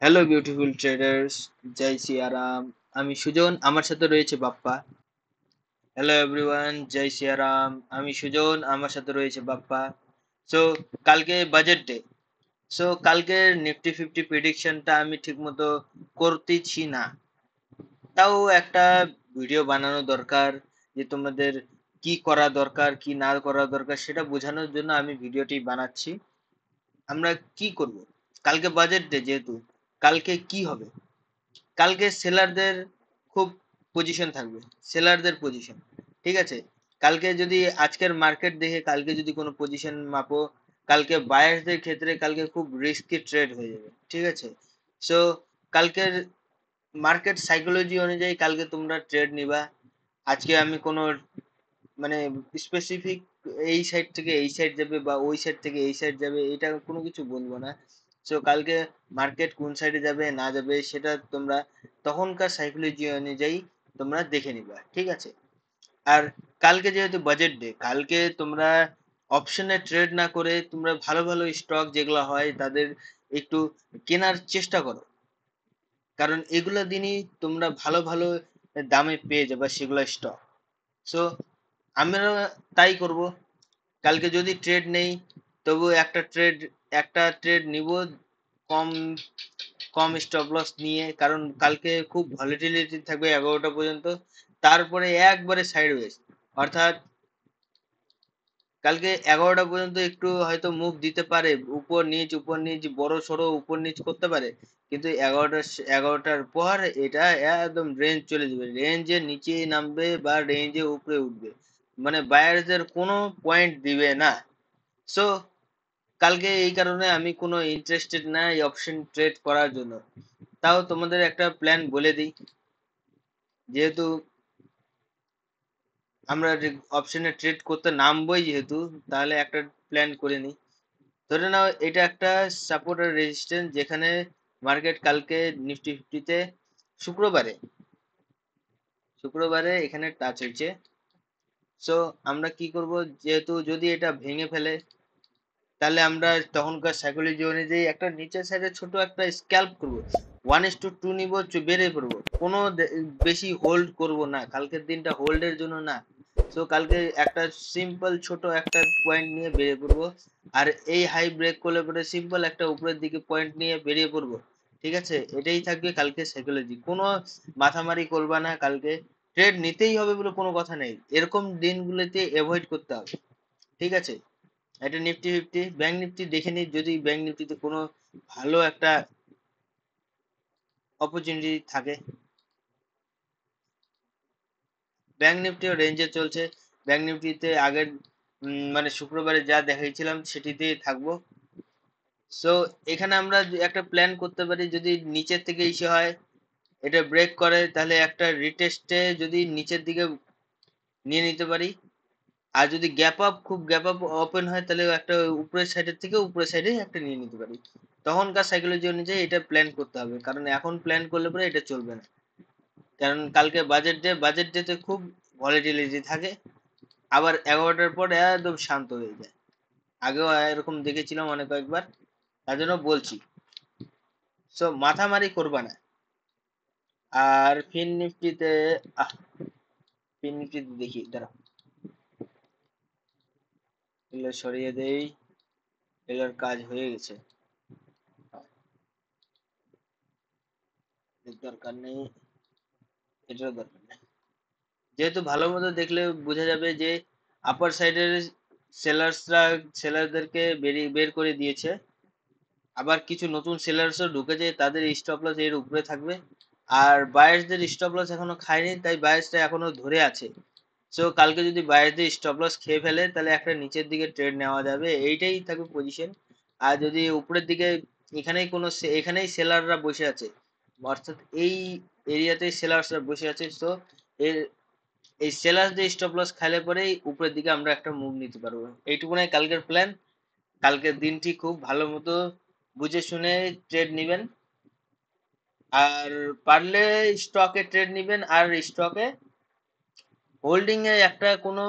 Hello beautiful traders, জয় সিয়ারাম। আমি সুজন, আমার সাথে রয়েছে বাপ্পা। হ্যালো এভরিওয়ান, জয় সিয়ারাম। আমি সুজন, আমার সাথে রয়েছে বাপ্পা। সো কালকে বাজেট ডে। সো কালকে নিফটি ফিফটি প্রেডিকশনটা আমি ঠিকমতো করতেছি না, তাও একটা ভিডিও বানানো দরকার যে তোমাদের কি করা দরকার কি না করা দরকার সেটা বোঝানোর জন্য আমি ভিডিওটি বানাচ্ছি। আমরা কি করব কালকে বাজেট ডে, যেহেতু কালকে কি হবে? কালকে সেলারদের খুব পজিশন থাকবে, সেলারদের পজিশন। ঠিক আছে, কালকে যদি আজকের মার্কেট দেখে কালকে যদি কোনো পজিশন মাপো, কালকে বায়ার্সদের ক্ষেত্রে কালকে খুব রিস্কি ট্রেড হয়ে যাবে। ঠিক আছে, সো কালকের মার্কেট সাইকোলজি অনুযায়ী কালকে তোমরা ট্রেড নিবা। আজকে আমি কোনো মানে স্পেসিফিক এই সাইড থেকে এই সাইড যাবে বা ওই সাইড থেকে এই সাইড যাবে এটা কোনো কিছু বলবো না। সো কালকে মার্কেট কোন সাইডে যাবে না যাবে সেটা তোমরা তখনকার সাইকোলজি অনুযায়ী তোমরা দেখে নিবা। ঠিক আছে, আর কালকে যেহেতু বাজেট ডে, কালকে তোমরা অপশনে ট্রেড না করে তোমরা ভালো ভালো স্টক যেগুলো হয় তাদের একটু কেনার চেষ্টা করো, কারণ এগুলো দিনই তোমরা ভালো ভালো দামে পেয়ে যাবে সেগুলো স্টক। সো আমরা তাই করব। কালকে যদি ট্রেড নেই তবু একটা ট্রেড নিব, কম কম স্টপ লস নিয়ে, কারণ কালকে খুব ভলিটিলিটি থাকবে 11টা পর্যন্ত। তারপরে একবারে সাইডওয়েজ, অর্থাৎ কালকে 11টা পর্যন্ত একটু হয়তো মুভ দিতে পারে, উপর নিচ উপর নিচ বড় সড়ো উপর নিচ করতে পারে, কিন্তু 11টার পর এটা একদম রেঞ্জ চলে যাবে, রেঞ্জের নিচে নামবে বা রেঞ্জে উপরে উঠবে, মানে বায়ারদের কোনো পয়েন্ট দিবে না। সো কালকে এই কারণে আমি কোনো ইন্টারেস্টেড না এই অপশন ট্রেড করার জন্য। তাও তোমাদের একটা প্ল্যান বলে দিই, যেহেতু আমরা অপশনে ট্রেড করতে নামবই যেহেতু, তাহলে একটা প্ল্যান করে নিই। ধরে নাও এটা একটা সাপোর্ট আর রেজিস্ট্যান্স, যেখানে মার্কেট কালকে নিফটি ফিফটিতে শুক্রবারে শুক্রবারে এখানে টাচ হয়েছে। সো আমরা কি করব, যেহেতু যদি এটা ভেঙে ফেলে তাহলে আমরা তখনকার সাইকোলজি অনুযায়ী একটা নিচের সাইডে ছোট একটা স্ক্যাল্প করব, 1:2 নিব, বেরিয়ে পড়বো। কোনো বেশি হোল্ড করব না, কালকের দিনটা হোল্ডের জন্য না। সো কালকে একটা সিম্পল ছোট একটা পয়েন্ট নিয়ে বেরিয়ে পড়বো, আর এই হাই ব্রেক করলে পরে সিম্পল একটা উপরের দিকে পয়েন্ট নিয়ে বেরিয়ে পড়বো। ঠিক আছে, এটাই থাকবে কালকে সাইকোলজি। কোনো মাথামারি করবা না, কালকে ট্রেড নিতেই হবে বলে কোনো কথা নেই, এরকম দিনগুলোতে অ্যাভয়েড করতে হবে। ঠিক আছে, এটা নিফটি ফিফটি, ব্যাংক নিফটি দেখে নিই যদি ব্যাংক নিফটিতে কোনো ভালো একটা অপরচুনিটি থাকে। ব্যাংক নিফটিও রেঞ্জে চলছে, ব্যাংক নিফটিতে আগের মানে শুক্রবারে যা দেখাইছিলাম সেটিতেই থাকবো। সো এখানে আমরা একটা প্ল্যান করতে পারি, যদি নিচের থেকে ইসে হয়, এটা ব্রেক করে, তাহলে একটা রিটেস্টে যদি নিচের দিকে নিয়ে নিতে পারি। আর যদি গ্যাপ আপ ওপেন হয় তাহলে একটা উপরের সাইডের থেকে উপরের সাইডে একটা নিয়ে নিতে পারি। তখনকার সাইকোলজি অনুযায়ী এটা প্ল্যান করতে হবে, কারণ এখন প্ল্যান করলে পরে এটা চলবে না। কারণ কালকে বাজেট ডেতে খুব ভলিটিলিটি থাকে, আবার 11টার পর একদম শান্ত হয়ে যায়। আগেও এরকম দেখেছিলাম অনেক কয়েকবার, তার জন্য বলছি। সো মাথামারি করবা না। আর ফিন নিফটিতে, আহ ফিন নিফটিতে দেখি, দাঁড়াও, এগুলো সরিয়ে দেই, এগুলোর কাজ হয়ে গেছে, দরকার নেই, এটারও দরকার নেই। যেহেতু ভালো মতো দেখলে বোঝা যাবে যে আপার সাইডের সেলার্সরা সেলারদেরকে বের করে দিয়েছে, আবার কিছু নতুন সেলার্সও ঢুকেছে, তাদের স্টপ লস এর উপরে থাকবে। আর বায়ার্সদের স্টপ লস এখনো খায়নি, তাই বায়ার্সটা এখনো ধরে আছে। সো কালকে যদি বায়ার্সদের স্টপ লস খেয়ে ফেলে তাহলে একটা নিচের দিকে ট্রেড নেওয়া যাবে, এইটাই থাকবে পজিশন। আর যদি উপরের দিকে এখানেই সেলাররা বসে আছে, অর্থাৎ এই এরিয়াতেই সেলার্সরা বসে আছে। সো এর এই সেলার্সদের স্টপ লস খাইলে পরেই উপরের দিকে আমরা একটা মুভ নিতে পারবো। এইটুকুনাই কালকের প্ল্যান। কালকের দিনটি খুব ভালো মতো বুঝে শুনে ট্রেড নিবেন, আর পারলে স্টকে ট্রেড নিবেন, আর স্টকে হোল্ডিং এ একটা কোনো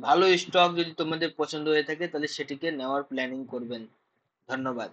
ভালো স্টক যদি তোমাদের পছন্দ হয়ে থাকে তাহলে সেটিকে নেওয়ার প্ল্যানিং করবেন। ধন্যবাদ।